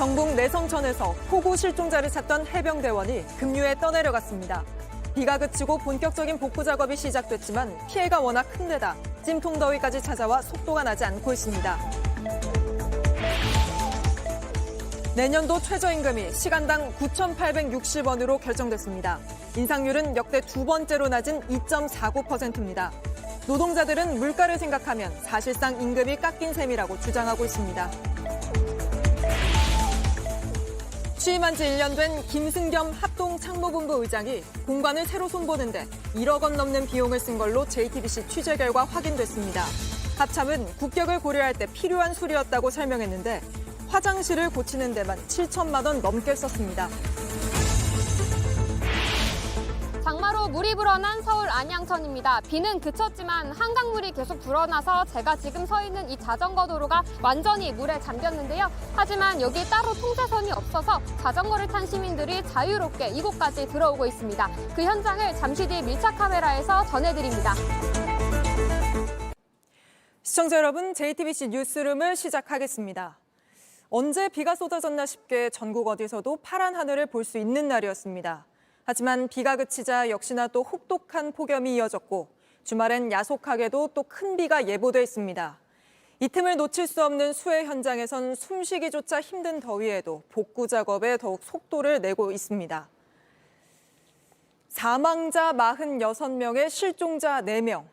경북 내성천에서 폭우 실종자를 찾던 해병대원이 급류에 떠내려갔습니다. 비가 그치고 본격적인 복구 작업이 시작됐지만 피해가 워낙 큰 데다 찜통더위까지 찾아와 속도가 나지 않고 있습니다. 내년도 최저임금이 시간당 9,860원으로 결정됐습니다. 인상률은 역대 두 번째로 낮은 2.49%입니다. 노동자들은 물가를 생각하면 사실상 임금이 깎인 셈이라고 주장하고 있습니다. 취임한 지 1년 된 김승겸 합동참모본부 의장이 공관을 새로 손보는데 1억 원 넘는 비용을 쓴 걸로 JTBC 취재 결과 확인됐습니다. 합참은 국격을 고려할 때 필요한 수리였다고 설명했는데 화장실을 고치는 데만 7천만 원 넘게 썼습니다. 장마로 물이 불어난 서울 안양천입니다. 비는 그쳤지만 한강물이 계속 불어나서 제가 지금 서 있는 이 자전거 도로가 완전히 물에 잠겼는데요. 하지만 여기 따로 통제선이 없어서 자전거를 탄 시민들이 자유롭게 이곳까지 들어오고 있습니다. 그 현장을 잠시 뒤 밀착 카메라에서 전해드립니다. 시청자 여러분, JTBC 뉴스룸을 시작하겠습니다. 언제 비가 쏟아졌나 싶게 전국 어디서도 파란 하늘을 볼 수 있는 날이었습니다. 하지만 비가 그치자 역시나 또 혹독한 폭염이 이어졌고 주말엔 야속하게도 또 큰 비가 예보돼 있습니다. 이 틈을 놓칠 수 없는 수해 현장에선 숨쉬기조차 힘든 더위에도 복구 작업에 더욱 속도를 내고 있습니다. 사망자 46명에 실종자 4명.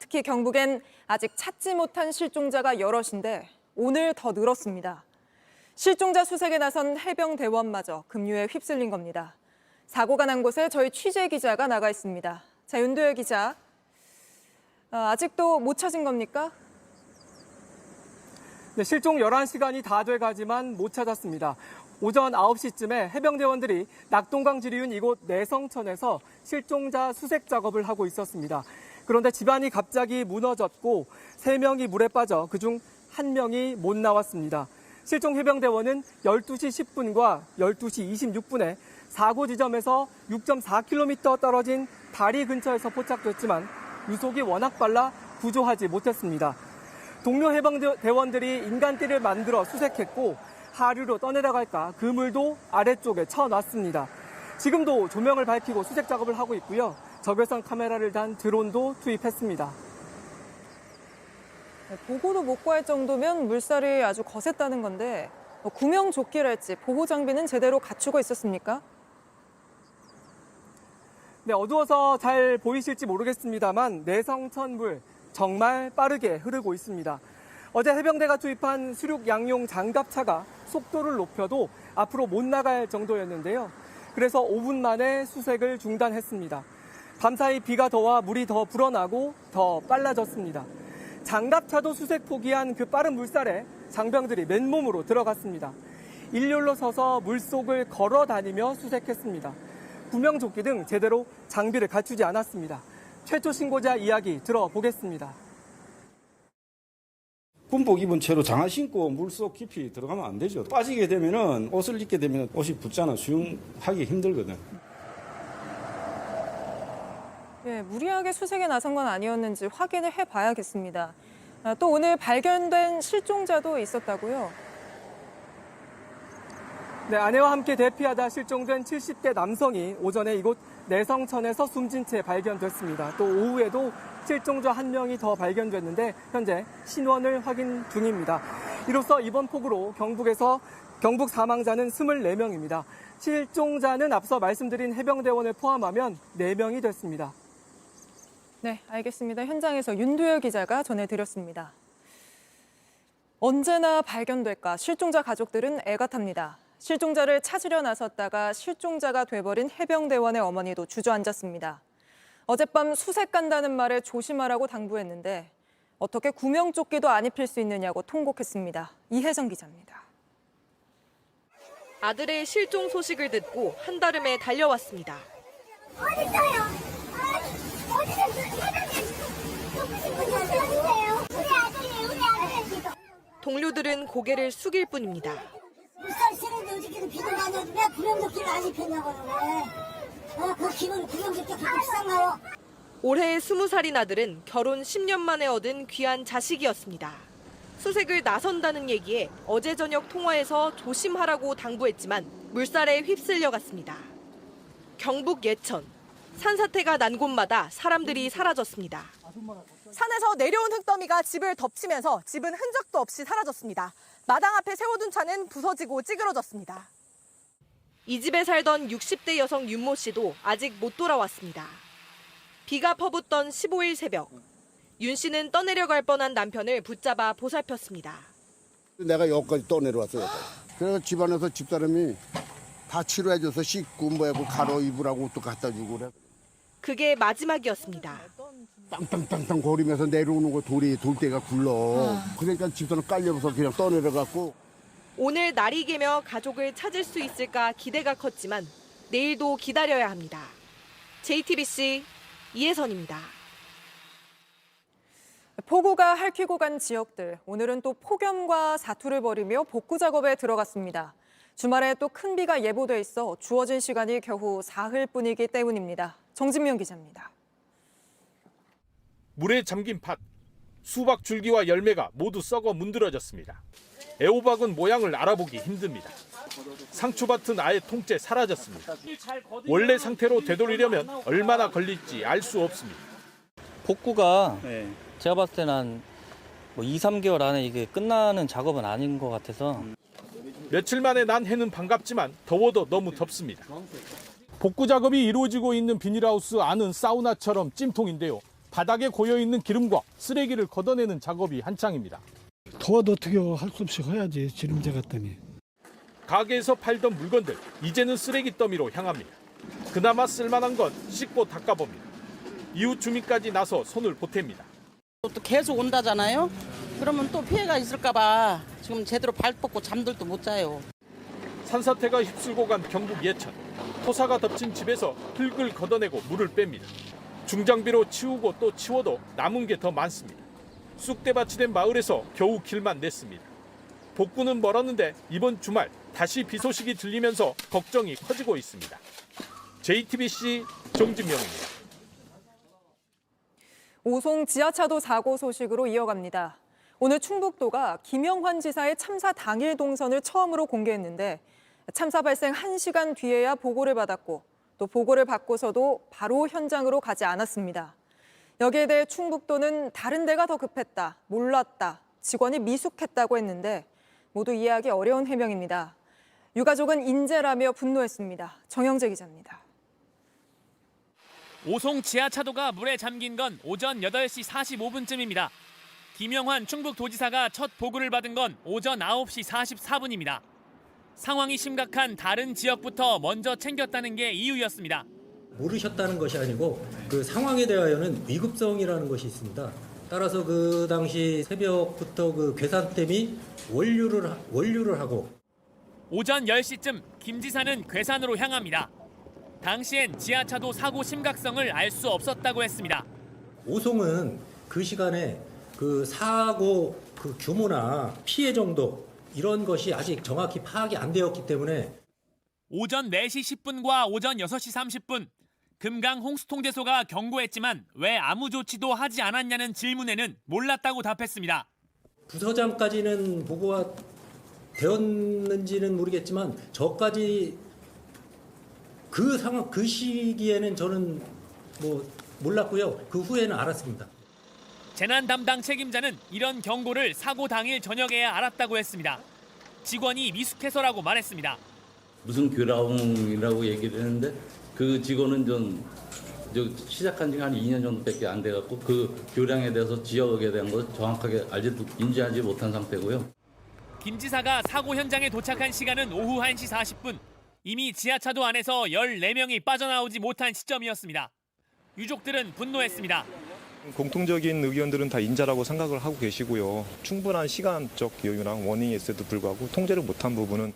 특히 경북엔 아직 찾지 못한 실종자가 여럿인데 오늘 더 늘었습니다. 실종자 수색에 나선 해병대원마저 급류에 휩쓸린 겁니다. 사고가 난 곳에 저희 취재 기자가 나가 있습니다. 자, 윤도열 기자. 아직도 못 찾은 겁니까? 네, 실종 11시간이 다 돼가지만 못 찾았습니다. 오전 9시쯤에 해병대원들이 낙동강 지류인 이곳 내성천에서 실종자 수색 작업을 하고 있었습니다. 그런데 집안이 갑자기 무너졌고 3명이 물에 빠져 그중 1명이 못 나왔습니다. 실종 해병대원은 12시 10분과 12시 26분에 사고 지점에서 6.4km 떨어진 다리 근처에서 포착됐지만 유속이 워낙 빨라 구조하지 못했습니다. 동료 해병대원들이 인간띠를 만들어 수색했고 하류로 떠내려갈까 그물도 아래쪽에 쳐놨습니다. 지금도 조명을 밝히고 수색 작업을 하고 있고요. 적외선 카메라를 단 드론도 투입했습니다. 보고도 못 구할 정도면 물살이 아주 거셌다는 건데 구명조끼랄지 보호 장비는 제대로 갖추고 있었습니까? 네, 어두워서 잘 보이실지 모르겠습니다만 내성천 물 정말 빠르게 흐르고 있습니다. 어제 해병대가 투입한 수륙 양용 장갑차가 속도를 높여도 앞으로 못 나갈 정도였는데요. 그래서 5분 만에 수색을 중단했습니다. 밤사이 비가 더와 물이 더 불어나고 더 빨라졌습니다. 장갑차도 수색 포기한 그 빠른 물살에 장병들이 맨몸으로 들어갔습니다. 일렬로 서서 물속을 걸어 다니며 수색했습니다. 구명조끼 등 제대로 장비를 갖추지 않았습니다. 최초 신고자 이야기 들어보겠습니다. 군복 입은 채로 장화 신고 물속 깊이 들어가면 안 되죠. 빠지게 되면은 옷을 입게 되면 옷이 붙잖아. 수영하기 힘들거든. 예, 무리하게 수색에 나선 건 아니었는지 확인을 해봐야겠습니다. 또 오늘 발견된 실종자도 있었다고요? 네, 아내와 함께 대피하다 실종된 70대 남성이 오전에 이곳 내성천에서 숨진 채 발견됐습니다. 또 오후에도 실종자 1명이 더 발견됐는데 현재 신원을 확인 중입니다. 이로써 이번 폭우로 경북 사망자는 24명입니다. 실종자는 앞서 말씀드린 해병대원을 포함하면 4명이 됐습니다. 네, 알겠습니다. 현장에서 윤도열 기자가 전해드렸습니다. 언제나 발견될까 실종자 가족들은 애가 탑니다. 실종자를 찾으려 나섰다가 실종자가 돼버린 해병대원의 어머니도 주저앉았습니다. 어젯밤 수색 간다는 말에 조심하라고 당부했는데 어떻게 구명조끼도 안 입힐 수 있느냐고 통곡했습니다. 이혜정 기자입니다. 아들의 실종 소식을 듣고 한달음에 달려왔습니다. 어디 있어요? 우리 아들이에요. 동료들은 고개를 숙일 뿐입니다. 물살 세는데 어저께는 비도 많이 와도 왜 구명조끼를 안 입혔냐고 그래. 그 기분 구명조끼 그렇게 비싼가요? 올해 20살인 아들은 결혼 10년 만에 얻은 귀한 자식이었습니다. 수색을 나선다는 얘기에 어제 저녁 통화에서 조심하라고 당부했지만 물살에 휩쓸려 갔습니다. 경북 예천. 산사태가 난 곳마다 사람들이 사라졌습니다. 산에서 내려온 흙더미가 집을 덮치면서 집은 흔적도 없이 사라졌습니다. 마당 앞에 세워둔 차는 부서지고 찌그러졌습니다. 이 집에 살던 60대 여성 윤모 씨도 아직 못 돌아왔습니다. 비가 퍼붓던 15일 새벽, 윤 씨는 떠내려갈 뻔한 남편을 붙잡아 보살폈습니다. 내가 여기까지 떠내려왔어요. 그래서 집안에서 집사람이 다 치료해줘서 씻고 뭐하고 가로 입으라고 옷도 갖다 주고 그래. 그게 마지막이었습니다. 땅땅땅땅 거리면서 내려오는 거 돌대가 굴러. 그러니까 집사람 깔려서 그냥 떠내려갔고. 오늘 날이 개며 가족을 찾을 수 있을까 기대가 컸지만 내일도 기다려야 합니다. JTBC 이혜선입니다. 폭우가 핥히고 간 지역들, 오늘은 또 폭염과 사투를 벌이며 복구 작업에 들어갔습니다. 주말에 또 큰 비가 예보돼 있어 주어진 시간이 겨우 사흘뿐이기 때문입니다. 정진명 기자입니다. 물에 잠긴 밭, 수박 줄기와 열매가 모두 썩어 문드러졌습니다. 애호박은 모양을 알아보기 힘듭니다. 상추밭은 아예 통째 사라졌습니다. 원래 상태로 되돌리려면 얼마나 걸릴지 알 수 없습니다. 복구가 제가 봤을 때는 한 2, 3개월 안에 이게 끝나는 작업은 아닌 것 같아서. 며칠 만에 난 해는 반갑지만 더워도 너무 덥습니다. 복구 작업이 이루어지고 있는 비닐하우스 안은 사우나처럼 찜통인데요. 바닥에 고여있는 기름과 쓰레기를 걷어내는 작업이 한창입니다. 더워도 어떻게 할 수 없이 해야지, 지름제 같더니. 가게에서 팔던 물건들, 이제는 쓰레기 더미로 향합니다. 그나마 쓸만한 건 씻고 닦아봅니다. 이웃 주민까지 나서 손을 보탭니다. 또 계속 온다잖아요. 그러면 또 피해가 있을까 봐 지금 제대로 발 뻗고 잠들도 못 자요. 산사태가 휩쓸고 간 경북 예천. 토사가 덮친 집에서 흙을 걷어내고 물을 뺍니다. 중장비로 치우고 또 치워도 남은 게 더 많습니다. 쑥대밭이 된 마을에서 겨우 길만 냈습니다. 복구는 멀었는데 이번 주말 다시 비 소식이 들리면서 걱정이 커지고 있습니다. JTBC 정진명입니다. 오송 지하차도 사고 소식으로 이어갑니다. 오늘 충북도가 김영환 지사의 참사 당일 동선을 처음으로 공개했는데 참사 발생 1시간 뒤에야 보고를 받았고 또 보고를 받고서도 바로 현장으로 가지 않았습니다. 여기에 대해 충북도는 다른 데가 더 급했다, 몰랐다, 직원이 미숙했다고 했는데 모두 이해하기 어려운 해명입니다. 유가족은 인재라며 분노했습니다. 정영재 기자입니다. 오송 지하차도가 물에 잠긴 건 오전 8시 45분쯤입니다. 김영환 충북도지사가 첫 보고를 받은 건 오전 9시 44분입니다. 상황이 심각한 다른 지역부터 먼저 챙겼다는 게 이유였습니다. 모르셨다는 것이 아니고 그 상황에 대하여는 위급성이라는 것이 있습니다. 따라서 그 당시 새벽부터 그 괴산댐이 원류를 하고 오전 10시쯤 김 지사는 괴산으로 향합니다. 당시엔 지하차도 사고 심각성을 알 수 없었다고 했습니다. 오송은 그 시간에 그 사고 그 규모나 피해 정도 이런 것이 아직 정확히 파악이 안 되었기 때문에 오전 4시 10분과 오전 6시 30분 금강 홍수통제소가 경고했지만 왜 아무 조치도 하지 않았냐는 질문에는 몰랐다고 답했습니다. 부서장까지는 보고가 되었는지는 모르겠지만 저까지 그 상황 그 시기에는 저는 뭐 몰랐고요. 그 후에는 알았습니다. 재난 담당 책임자는 이런 경고를 사고 당일 저녁에야 알았다고 했습니다. 직원이 미숙해서라고 말했습니다. 무슨 교량이라고 얘기를 했는데 그 직원은 시작한 지가 한 2년 정도밖에 안 돼갖고 그 교량에 대해서 지역에 대한 걸 정확하게 인지하지 못한 상태고요. 김 지사가 사고 현장에 도착한 시간은 오후 1시 40분. 이미 지하차도 안에서 14명이 빠져나오지 못한 시점이었습니다. 유족들은 분노했습니다. 공통적인 의견들은 다 인자라고 생각을 하고 계시고요. 충분한 시간적 여유랑 워닝이 있어도 불구하고 통제를 못한 부분은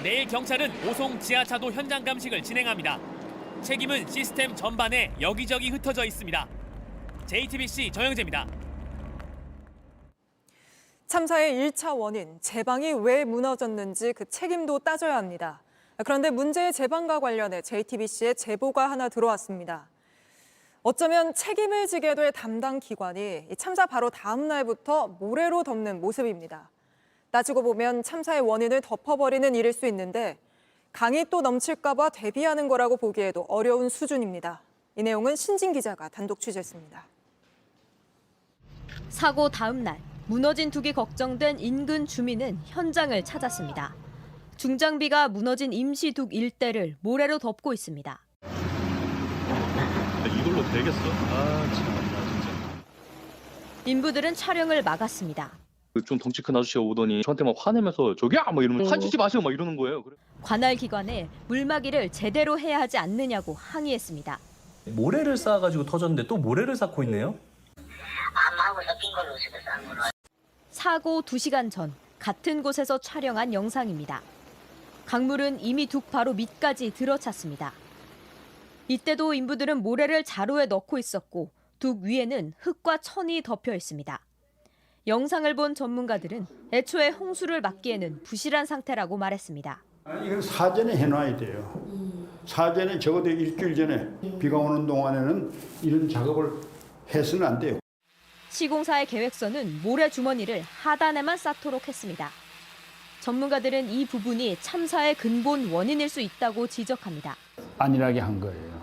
내일 경찰은 오송 지하차도 현장 감식을 진행합니다. 책임은 시스템 전반에 여기저기 흩어져 있습니다. JTBC 정영재입니다. 참사의 1차 원인, 제방이 왜 무너졌는지 그 책임도 따져야 합니다. 그런데 문제의 제방과 관련해 JTBC에 제보가 하나 들어왔습니다. 어쩌면 책임을 지게 될 담당 기관이 이 참사 바로 다음 날부터 모래로 덮는 모습입니다. 따지고 보면 참사의 원인을 덮어버리는 일일 수 있는데 강이 또 넘칠까 봐 대비하는 거라고 보기에도 어려운 수준입니다. 이 내용은 신진 기자가 단독 취재했습니다. 사고 다음 날 무너진 둑이 걱정된 인근 주민은 현장을 찾았습니다. 중장비가 무너진 임시 둑 일대를 모래로 덮고 있습니다. 이걸로 되겠어? 아, 진짜. 인부들은 촬영을 막았습니다. 좀 덩치 큰 아저씨가 오더니 저한테 막 화내면서 저기야 막 이러면 화지지 마시고 막 이러는 거예요. 관할 기관에 물막이를 제대로 해야 하지 않느냐고 항의했습니다. 모래를 쌓아가지고 터졌는데 또 모래를 쌓고 있네요. 암하고 섞인 걸로 집에 쌓은 걸로. 사고 2시간 전 같은 곳에서 촬영한 영상입니다. 강물은 이미 둑 바로 밑까지 들어찼습니다. 이때도 인부들은 모래를 자루에 넣고 있었고 둑 위에는 흙과 천이 덮여 있습니다. 영상을 본 전문가들은 애초에 홍수를 막기에는 부실한 상태라고 말했습니다. 이건 사전에 해놔야 돼요. 사전에 적어도 일주일 전에 비가 오는 동안에는 이런 작업을 해서는 안 돼요. 시공사의 계획서는 모래 주머니를 하단에만 쌓도록 했습니다. 전문가들은 이 부분이 참사의 근본 원인일 수 있다고 지적합니다. 안일하게 한 거예요.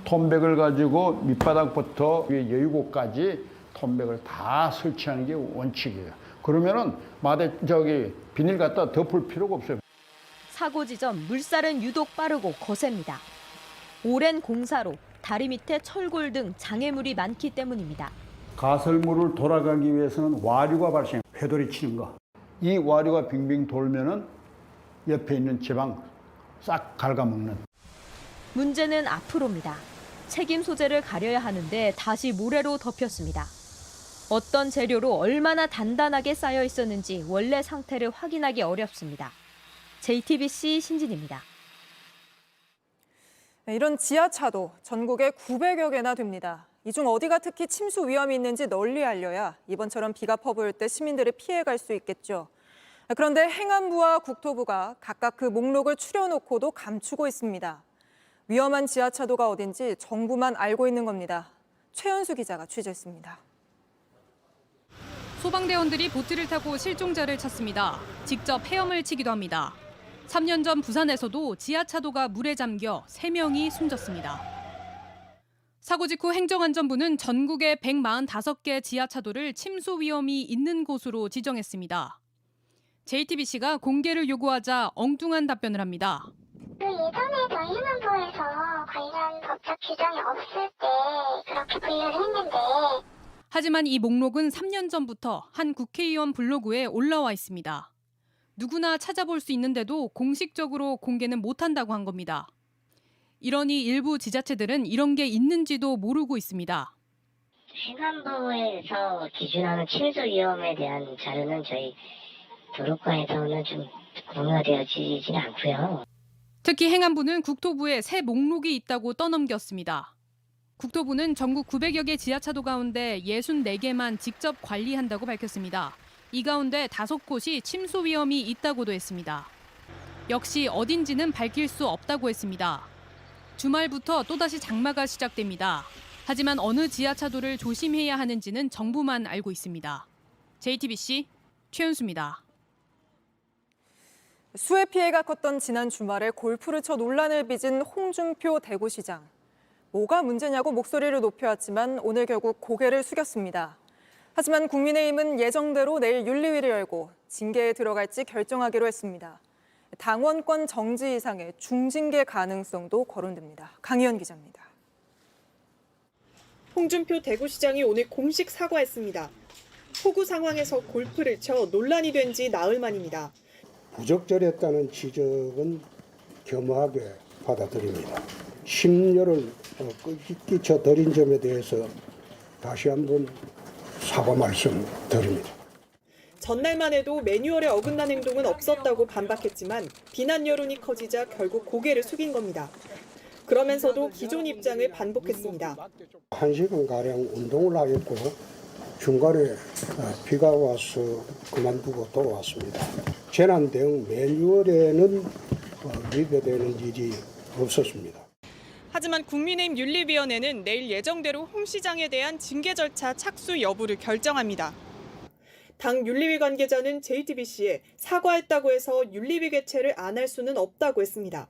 톤백을 가지고 밑바닥부터 위에 여유고까지 톤백을 다 설치하는 게 원칙이에요. 그러면은 비닐 갖다 덮을 필요가 없어요. 사고 지점 물살은 유독 빠르고 거셉니다. 오랜 공사로 다리 밑에 철골 등 장애물이 많기 때문입니다. 가설물을 돌아가기 위해서는 와류가 발생해요. 회돌이 치는 거. 이 와류가 빙빙 돌면은 옆에 있는 지방 싹 갉아먹는. 문제는 앞으로입니다. 책임 소재를 가려야 하는데 다시 모래로 덮였습니다. 어떤 재료로 얼마나 단단하게 쌓여 있었는지 원래 상태를 확인하기 어렵습니다. JTBC 신진입니다. 이런 지하차도 전국에 900여 개나 됩니다. 이 중 어디가 특히 침수 위험이 있는지 널리 알려야 이번처럼 비가 퍼부을 때 시민들이 피해갈 수 있겠죠. 그런데 행안부와 국토부가 각각 그 목록을 추려놓고도 감추고 있습니다. 위험한 지하차도가 어딘지 정부만 알고 있는 겁니다. 최연수 기자가 취재했습니다. 소방대원들이 보트를 타고 실종자를 찾습니다. 직접 헤엄을 치기도 합니다. 3년 전 부산에서도 지하차도가 물에 잠겨 3명이 숨졌습니다. 사고 직후 행정안전부는 전국의 145개 지하차도를 침수 위험이 있는 곳으로 지정했습니다. JTBC가 공개를 요구하자 엉뚱한 답변을 합니다. 예전에 저희 행안부에서 관련 법적 규정이 없을 때 그렇게 분류를 했는데 하지만 이 목록은 3년 전부터 한 국회의원 블로그에 올라와 있습니다. 누구나 찾아볼 수 있는데도 공식적으로 공개는 못한다고 한 겁니다. 이러니 일부 지자체들은 이런 게 있는지도 모르고 있습니다. 행안부에서 기준하는 침수 위험에 대한 자료는 저희 도로과에서는 좀 공유되어지지는 않고요. 특히 행안부는 국토부에 새 목록이 있다고 떠넘겼습니다. 국토부는 전국 900여 개 지하차도 가운데 64개만 직접 관리한다고 밝혔습니다. 이 가운데 5곳이 침수 위험이 있다고도 했습니다. 역시 어딘지는 밝힐 수 없다고 했습니다. 주말부터 또다시 장마가 시작됩니다. 하지만 어느 지하차도를 조심해야 하는지는 정부만 알고 있습니다. JTBC 최연수입니다. 수해 피해가 컸던 지난 주말에 골프를 쳐 논란을 빚은 홍준표 대구시장. 뭐가 문제냐고 목소리를 높여왔지만 오늘 결국 고개를 숙였습니다. 하지만 국민의힘은 예정대로 내일 윤리위를 열고 징계에 들어갈지 결정하기로 했습니다. 당원권 정지 이상의 중징계 가능성도 거론됩니다. 강희연 기자입니다. 홍준표 대구시장이 오늘 공식 사과했습니다. 폭우 상황에서 골프를 쳐 논란이 된 지 나흘 만입니다. 부적절했다는 지적은 겸허하게 받아들입니다. 심려를 끼쳐드린 점에 대해서 다시 한번 사과 말씀드립니다. 전날만 해도 매뉴얼에 어긋난 행동은 없었다고 반박했지만 비난 여론이 커지자 결국 고개를 숙인 겁니다. 그러면서도 기존 입장을 반복했습니다. 1시간가량 운동을 하겠고 중간에 비가 와서 그만두고 돌아왔습니다. 재난 대응 매뉴얼에는 위배되는 일이 없었습니다. 하지만 국민의힘 윤리위원회는 내일 예정대로 홍 시장에 대한 징계 절차 착수 여부를 결정합니다. 당 윤리위 관계자는 JTBC에 사과했다고 해서 윤리위 개최를 안 할 수는 없다고 했습니다.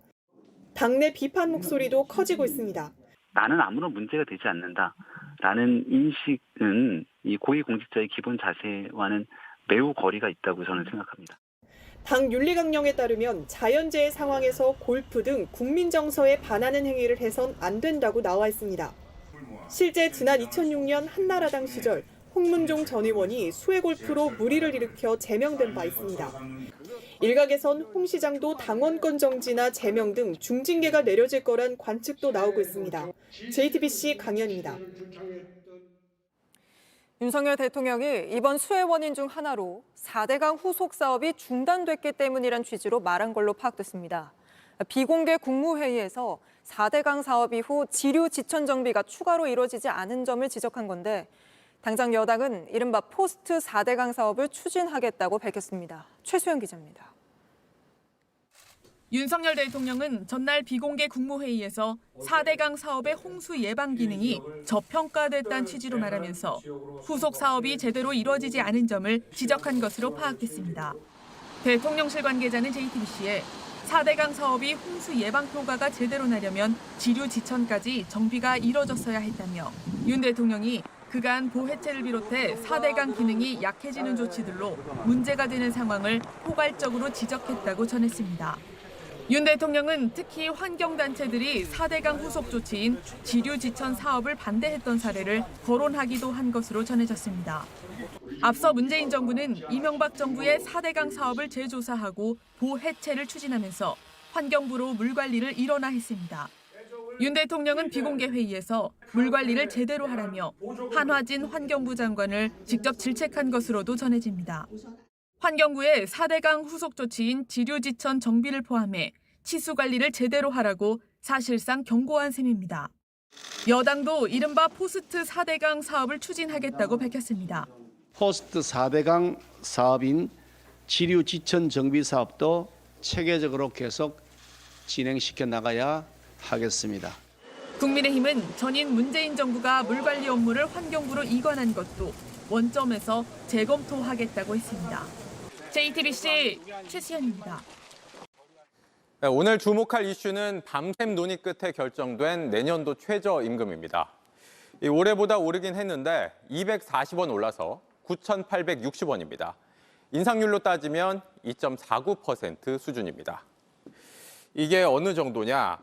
당내 비판 목소리도 커지고 있습니다. 나는 아무런 문제가 되지 않는다라는 인식은 이 고위공직자의 기본 자세와는 매우 거리가 있다고 저는 생각합니다. 당 윤리강령에 따르면 자연재해 상황에서 골프 등 국민 정서에 반하는 행위를 해선 안 된다고 나와 있습니다. 실제 지난 2006년 한나라당 시절 홍문종 전 의원이 수해 골프로 물의를 일으켜 제명된 바 있습니다. 일각에선 홍 시장도 당원권 정지나 제명 등 중징계가 내려질 거란 관측도 나오고 있습니다. JTBC 강연입니다. 윤석열 대통령이 이번 수해 원인 중 하나로 4대강 후속 사업이 중단됐기 때문이란 취지로 말한 걸로 파악됐습니다. 비공개 국무회의에서 4대강 사업 이후 지류 지천 정비가 추가로 이루어지지 않은 점을 지적한 건데 당장 여당은 이른바 포스트 4대강 사업을 추진하겠다고 밝혔습니다. 최수영 기자입니다. 윤석열 대통령은 전날 비공개 국무회의에서 4대강 사업의 홍수 예방 기능이 저평가됐다는 취지로 말하면서 후속 사업이 제대로 이루어지지 않은 점을 지적한 것으로 파악됐습니다. 대통령실 관계자는 JTBC에 4대강 사업이 홍수 예방 효과가 제대로 나려면 지류 지천까지 정비가 이뤄졌어야 했다며 윤 대통령이 그간 보해체를 비롯해 4대강 기능이 약해지는 조치들로 문제가 되는 상황을 포괄적으로 지적했다고 전했습니다. 윤 대통령은 특히 환경단체들이 4대강 후속 조치인 지류지천 사업을 반대했던 사례를 거론하기도 한 것으로 전해졌습니다. 앞서 문재인 정부는 이명박 정부의 4대강 사업을 재조사하고 보해체를 추진하면서 환경부로 물관리를 일원화 했습니다. 윤 대통령은 비공개 회의에서 물관리를 제대로 하라며 한화진 환경부 장관을 직접 질책한 것으로도 전해집니다. 환경부의 4대강 후속 조치인 지류지천 정비를 포함해 치수 관리를 제대로 하라고 사실상 경고한 셈입니다. 여당도 이른바 포스트 4대강 사업을 추진하겠다고 밝혔습니다. 포스트 4대강 사업인 지류지천 정비 사업도 체계적으로 계속 진행시켜 나가야 하겠습니다. 국민의힘은 전인 문재인 정부가 물관리 업무를 환경부로 이관한 것도 원점에서 재검토하겠다고 했습니다. JTBC 최수연입니다. 오늘 주목할 이슈는 밤샘 논의 끝에 결정된 내년도 최저임금입니다. 올해보다 오르긴 했는데 240원 올라서 9,860원입니다. 인상률로 따지면 2.49% 수준입니다. 이게 어느 정도냐?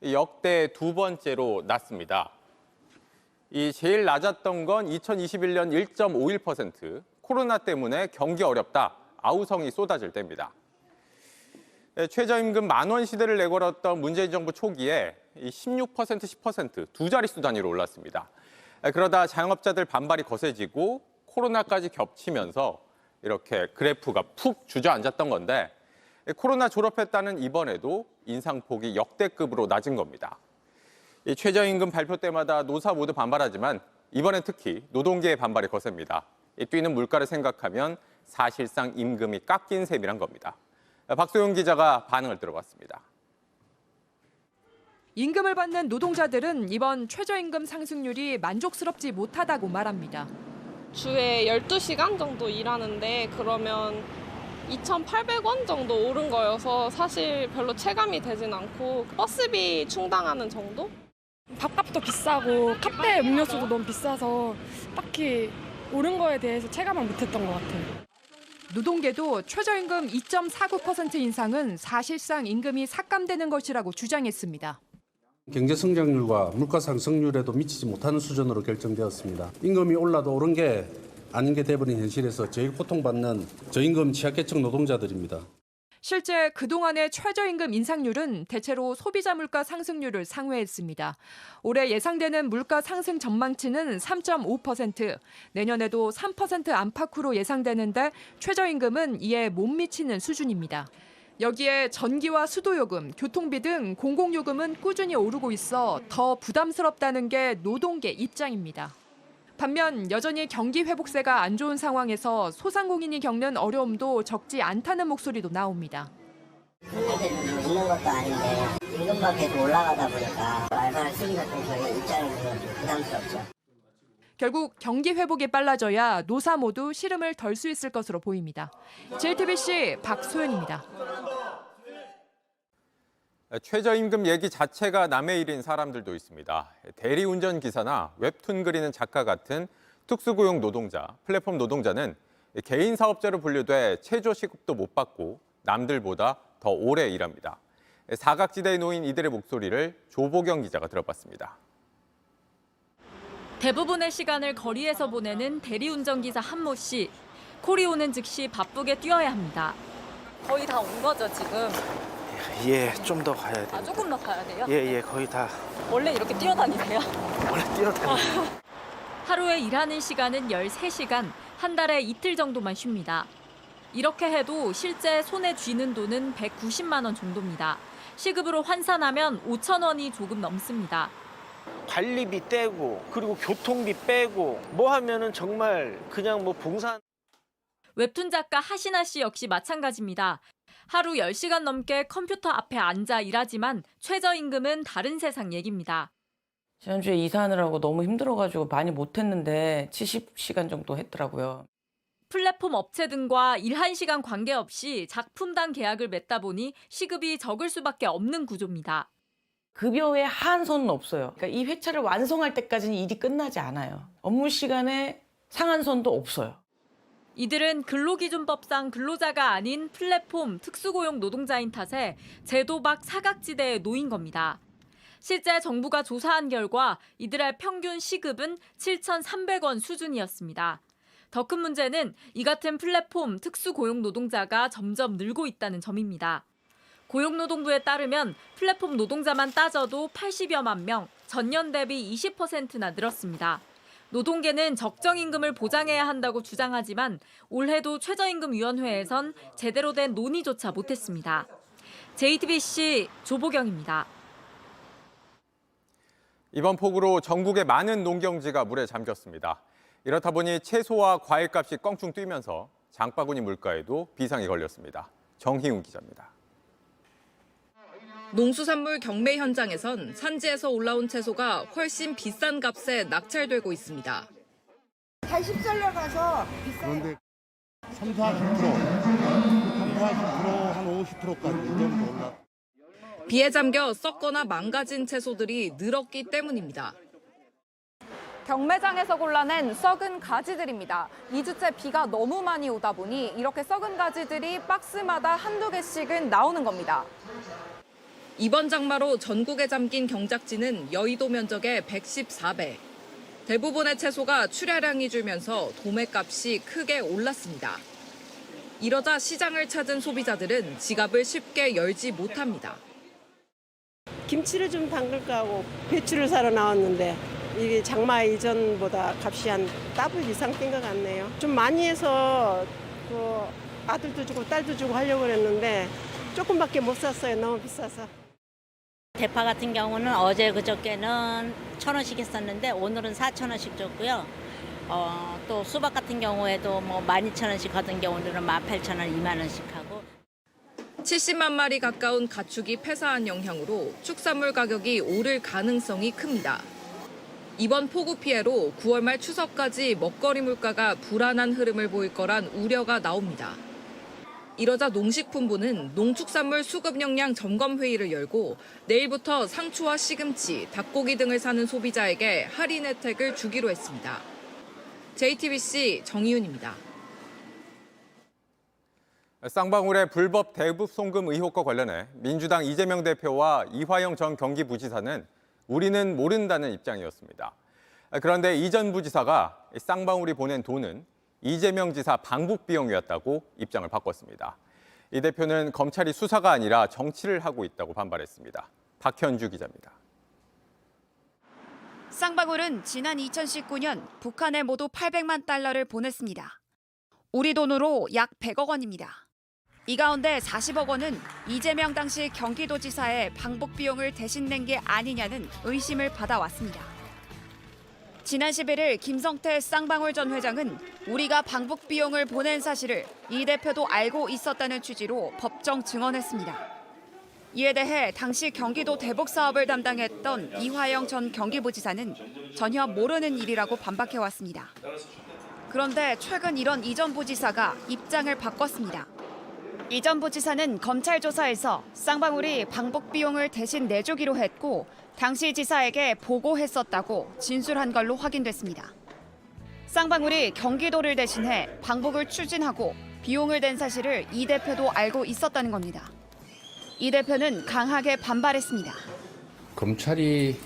역대 두 번째로 낮습니다. 제일 낮았던 건 2021년 1.51%, 코로나 때문에 경기 어렵다, 아우성이 쏟아질 때입니다. 최저임금 10,000원 시대를 내걸었던 문재인 정부 초기에 16%, 10% 두 자릿수 단위로 올랐습니다. 그러다 자영업자들 반발이 거세지고 코로나까지 겹치면서 이렇게 그래프가 푹 주저앉았던 건데 코로나 졸업했다는 이번에도 인상폭이 역대급으로 낮은 겁니다. 최저임금 발표 때마다 노사 모두 반발하지만 이번엔 특히 노동계의 반발이 거셉니다. 뛰는 물가를 생각하면 사실상 임금이 깎인 셈이란 겁니다. 박소영 기자가 반응을 들어봤습니다. 임금을 받는 노동자들은 이번 최저임금 상승률이 만족스럽지 못하다고 말합니다. 주에 12시간 정도 일하는데 그러면 2,800원 정도 오른 거여서 사실 별로 체감이 되진 않고 버스비 충당하는 정도? 밥값도 비싸고 카페 음료수도 너무 비싸서 딱히 오른 거에 대해서 체감을 못했던 것 같아요. 노동계도 최저임금 2.49% 인상은 사실상 임금이 삭감되는 것이라고 주장했습니다. 경제 성장률과 물가 상승률에도 미치지 못하는 수준으로 결정되었습니다. 임금이 올라도 오른 게 아닌 게 돼버린 현실에서 제일 고통받는 저임금 취약계층 노동자들입니다. 실제 그동안의 최저임금 인상률은 대체로 소비자 물가 상승률을 상회했습니다. 올해 예상되는 물가 상승 전망치는 3.5%, 내년에도 3% 안팎으로 예상되는데 최저임금은 이에 못 미치는 수준입니다. 여기에 전기와 수도요금, 교통비 등 공공요금은 꾸준히 오르고 있어 더 부담스럽다는 게 노동계 입장입니다. 반면 여전히 경기 회복세가 안 좋은 상황에서 소상공인이 겪는 어려움도 적지 않다는 목소리도 나옵니다. 손님들이 있는 것도 아닌데 임금만 계속 올라가다 보니까 말씀이니까 저희 입장에서는 부담스럽죠. 결국 경기 회복이 빨라져야 노사 모두 시름을 덜 수 있을 것으로 보입니다. JTBC 박소연입니다. 최저임금 얘기 자체가 남의 일인 사람들도 있습니다. 대리운전 기사나 웹툰 그리는 작가 같은 특수고용 노동자, 플랫폼 노동자는 개인 사업자로 분류돼 최저시급도 못 받고 남들보다 더 오래 일합니다. 사각지대에 놓인 이들의 목소리를 조보경 기자가 들어봤습니다. 대부분의 시간을 거리에서 보내는 대리운전기사 한모 씨. 콜이 오는 즉시 바쁘게 뛰어야 합니다. 거의 다 온 거죠, 지금? 예, 좀 더 가야 돼요. 아, 조금 더 가야 돼요? 예, 거의 다. 원래 이렇게 뛰어다니세요? 원래 뛰어다녀요. 하루에 일하는 시간은 13시간, 한 달에 이틀 정도만 쉽니다. 이렇게 해도 실제 손에 쥐는 돈은 190만 원 정도입니다. 시급으로 환산하면 5천 원이 조금 넘습니다. 관리비 떼고 그리고 교통비 빼고 뭐 하면은 정말 그냥 뭐 봉사. 웹툰 작가 하신아 씨 역시 마찬가지입니다. 하루 10시간 넘게 컴퓨터 앞에 앉아 일하지만 최저임금은 다른 세상 얘기입니다. 지난주에 이사하느라고 너무 힘들어가지고 많이 못했는데 70시간 정도 했더라고요. 플랫폼 업체 등과 일 1시간 관계없이 작품당 계약을 맺다 보니 시급이 적을 수밖에 없는 구조입니다. 급여에 하한선은 없어요. 그러니까 이 회차를 완성할 때까지는 일이 끝나지 않아요. 업무 시간에 상한선도 없어요. 이들은 근로기준법상 근로자가 아닌 플랫폼 특수고용 노동자인 탓에 제도박 사각지대에 놓인 겁니다. 실제 정부가 조사한 결과 이들의 평균 시급은 7,300원 수준이었습니다. 더 큰 문제는 이 같은 플랫폼 특수고용 노동자가 점점 늘고 있다는 점입니다. 고용노동부에 따르면 플랫폼 노동자만 따져도 80여만 명, 전년 대비 20%나 늘었습니다. 노동계는 적정임금을 보장해야 한다고 주장하지만 올해도 최저임금위원회에선 제대로 된 논의조차 못했습니다. JTBC 조보경입니다. 이번 폭우로 전국의 많은 농경지가 물에 잠겼습니다. 이렇다 보니 채소와 과일값이 껑충 뛰면서 장바구니 물가에도 비상이 걸렸습니다. 정희웅 기자입니다. 농수산물 경매 현장에선 산지에서 올라온 채소가 훨씬 비싼 값에 낙찰되고 있습니다. 잘 휩쓸려가서 그런데 30, 40%, 한 50%까지 이 정도 올라. 비에 잠겨 썩거나 망가진 채소들이 늘었기 때문입니다. 경매장에서 골라낸 썩은 가지들입니다. 2주째 비가 너무 많이 오다 보니 이렇게 썩은 가지들이 박스마다 한두 개씩은 나오는 겁니다. 이번 장마로 전국에 잠긴 경작지는 여의도 면적의 114배. 대부분의 채소가 출하량이 줄면서 도매값이 크게 올랐습니다. 이러자 시장을 찾은 소비자들은 지갑을 쉽게 열지 못합니다. 김치를 좀 담글까 하고 배추를 사러 나왔는데 이게 장마 이전보다 값이 한 더블 이상 뛴 것 같네요. 좀 많이 해서 그 아들도 주고 딸도 주고 하려고 했는데 조금밖에 못 샀어요. 너무 비싸서. 대파 같은 경우는 어제 그저께는 1,000원씩 했었는데 오늘은 4,000원씩 줬고요. 또 수박 같은 경우에도 뭐 12,000원씩 하던 경우는 18,000원, 2만 원씩 하고. 70만 마리 가까운 가축이 폐사한 영향으로 축산물 가격이 오를 가능성이 큽니다. 이번 폭우 피해로 9월 말 추석까지 먹거리 물가가 불안한 흐름을 보일 거란 우려가 나옵니다. 이러자 농식품부는 농축산물 수급 역량 점검 회의를 열고 내일부터 상추와 시금치, 닭고기 등을 사는 소비자에게 할인 혜택을 주기로 했습니다. JTBC 정희윤입니다. 쌍방울의 불법 대북 송금 의혹과 관련해 민주당 이재명 대표와 이화영 전 경기부지사는 우리는 모른다는 입장이었습니다. 그런데 이 전 부지사가 쌍방울이 보낸 돈은 이재명 지사 방북 비용이었다고 입장을 바꿨습니다. 이 대표는 검찰이 수사가 아니라 정치를 하고 있다고 반발했습니다. 박현주 기자입니다. 쌍방울은 지난 2019년 북한에 모두 800만 달러를 보냈습니다. 우리 돈으로 약 100억 원입니다. 이 가운데 40억 원은 이재명 당시 경기도지사의 방북 비용을 대신 낸 게 아니냐는 의심을 받아왔습니다. 지난 11일 김성태 쌍방울 전 회장은 우리가 방북 비용을 보낸 사실을 이 대표도 알고 있었다는 취지로 법정 증언했습니다. 이에 대해 당시 경기도 대북 사업을 담당했던 이화영 전 경기부지사는 전혀 모르는 일이라고 반박해왔습니다. 그런데 최근 이런 이 전 부지사가 입장을 바꿨습니다. 이 전 부지사는 검찰 조사에서 쌍방울이 방북 비용을 대신 내주기로 했고 당시 지사에게 보고했었다고 진술한 걸로 확인됐습니다. 쌍방울이 경기도를 대신해 방북을 추진하고 비용을 댄 사실을 이 대표도 알고 있었다는 겁니다. 이 대표는 강하게 반발했습니다. 검찰이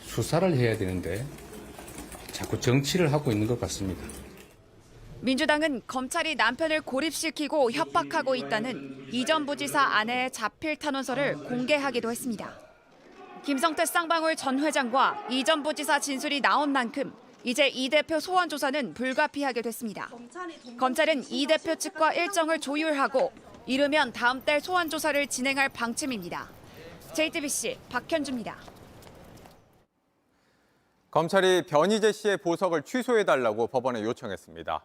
수사를 해야 되는데 자꾸 정치를 하고 있는 것 같습니다. 민주당은 검찰이 남편을 고립시키고 협박하고 있다는 이 전 부지사 아내의 자필 탄원서를 공개하기도 했습니다. 김성태 쌍방울 전 회장과 이 전 부지사 진술이 나온 만큼 이제 이 대표 소환 조사는 불가피하게 됐습니다. 검찰은 이 대표 측과 일정을 조율하고 이르면 다음 달 소환 조사를 진행할 방침입니다. JTBC 박현주입니다. 검찰이 변희재 씨의 보석을 취소해달라고 법원에 요청했습니다.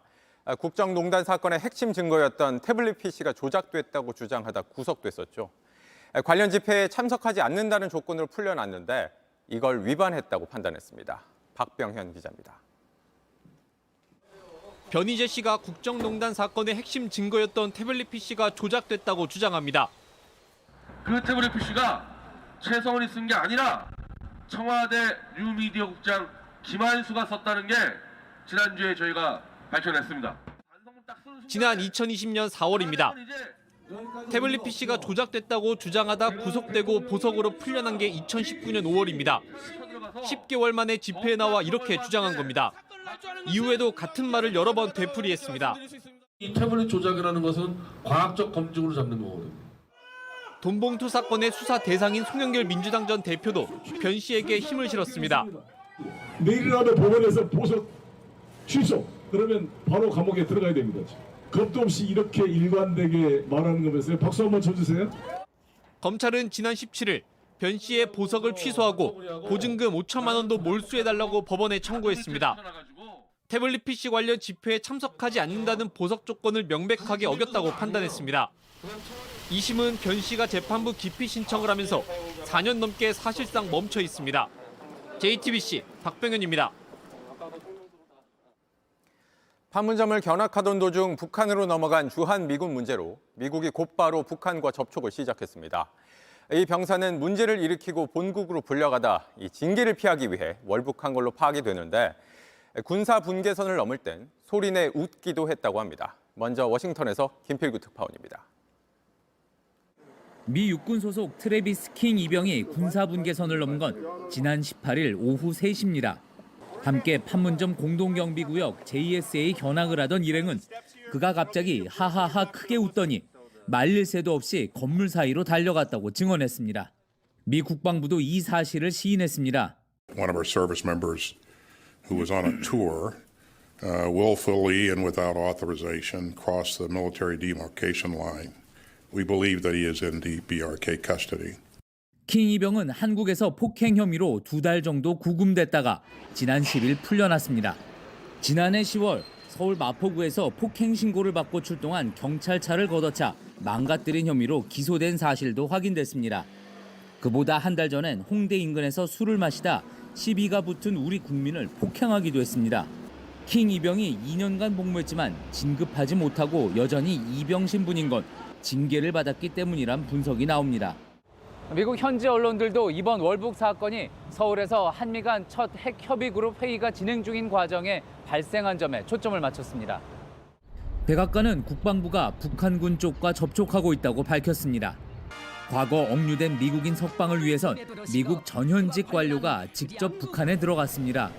국정농단 사건의 핵심 증거였던 태블릿 PC가 조작됐다고 주장하다 구속됐었죠. 관련 집회에 참석하지 않는다는 조건으로 풀려났는데 이걸 위반했다고 판단했습니다. 박병현 기자입니다. 변희재 씨가 국정농단 사건의 핵심 증거였던 태블릿 PC가 조작됐다고 주장합니다. 그 태블릿 PC가 최성원이 쓴 게 아니라 청와대 뉴미디어 국장 김한수가 썼다는 게 지난주에 저희가 발표했습니다. 지난 2020년 4월입니다. 태블릿 PC가 조작됐다고 주장하다 구속되고 보석으로 풀려난 게 2019년 5월입니다. 10개월 만에 집회에 나와 이렇게 주장한 겁니다. 이후에도 같은 말을 여러 번 되풀이했습니다. 이 태블릿 조작이라는 것은 과학적 검증으로 잡는 거거든요. 돈봉투 사건의 수사 대상인 송영길 민주당 전 대표도 변 씨에게 힘을 실었습니다. 내일이라도 법원에서 보석 취소, 그러면 바로 감옥에 들어가야 됩니다. 겁도 없이 이렇게 일관되게 말하는 거면서요. 박수 한번 쳐주세요. 검찰은 지난 17일 변 씨의 보석을 취소하고 보증금 5천만 원도 몰수해달라고 법원에 청구했습니다. 태블릿 PC 관련 집회에 참석하지 않는다는 보석 조건을 명백하게 어겼다고 판단했습니다. 2심은 변 씨가 재판부 기피 신청을 하면서 4년 넘게 사실상 멈춰 있습니다. JTBC 박병현입니다. 판문점을 견학하던 도중 북한으로 넘어간 주한 미군 문제로 미국이 곧바로 북한과 접촉을 시작했습니다. 이 병사는 문제를 일으키고 본국으로 불려가다 이 징계를 피하기 위해 월북한 걸로 파악이 되는데 군사 분계선을 넘을 땐 소리내 웃기도 했다고 합니다. 먼저 워싱턴에서 김필구 특파원입니다. 미 육군 소속 트래비스 킹 이병이 군사 분계선을 넘은 건 지난 18일 오후 3시입니다. 함께 판문점 공동경비구역 JSA 견학을 하던 일행은 그가 갑자기 하하하 크게 웃더니 말릴 새도 없이 건물 사이로 달려갔다고 증언했습니다. 미 국방부도 이 사실을 시인했습니다. One of our service members who was on a tour willfully and without authorization crossed the military demarcation line. We believe that he is in the BRK custody. 킹 이병은 한국에서 폭행 혐의로 2달 정도 구금됐다가 지난 10일 풀려났습니다. 지난해 10월 서울 마포구에서 폭행 신고를 받고 출동한 경찰차를 걷어차 망가뜨린 혐의로 기소된 사실도 확인됐습니다. 그보다 한 달 전엔 홍대 인근에서 술을 마시다 시비가 붙은 우리 국민을 폭행하기도 했습니다. 킹 이병이 2년간 복무했지만 진급하지 못하고 여전히 이병 신분인 건 징계를 받았기 때문이란 분석이 나옵니다. 미국 현지 언론들도 이번 월북 사건이 서울에서 한미 간 첫 핵 협의 그룹 회의가 진행 중인 과정에 발생한 점에 초점을 맞췄습니다. 백악관은 국방부가 북한군 쪽과 접촉하고 있다고 밝혔습니다. 과거 억류된 미국인 석방을 위해선 미국 전현직 관료가 직접 북한에 들어갔습니다.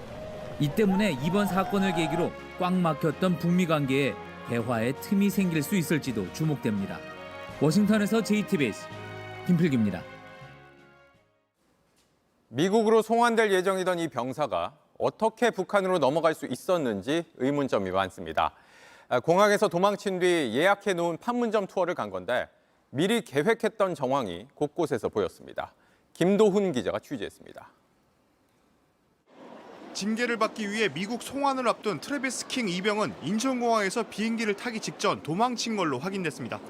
이 때문에 이번 사건을 계기로 꽉 막혔던 북미 관계에 대화의 틈이 생길 수 있을지도 주목됩니다. 워싱턴에서 JTBC 김필기입니다. 미국으로 송환될 예정이던 이 병사가 어떻게 북한으로 넘어갈 수 있었는지 의문점이 많습니다. 공항에서 도망친 뒤 예약해 놓은 판문점 투어를 간 건데 미리 계획했던 정황이 곳곳에서 보였습니다. 김도훈 기자가 취재했습니다. 징계를 받기 위해 미국 송환을 앞둔 트래비스 킹 이병은 인천공항에서 비행기를 타기 직전 도망친 걸로 확인됐습니다.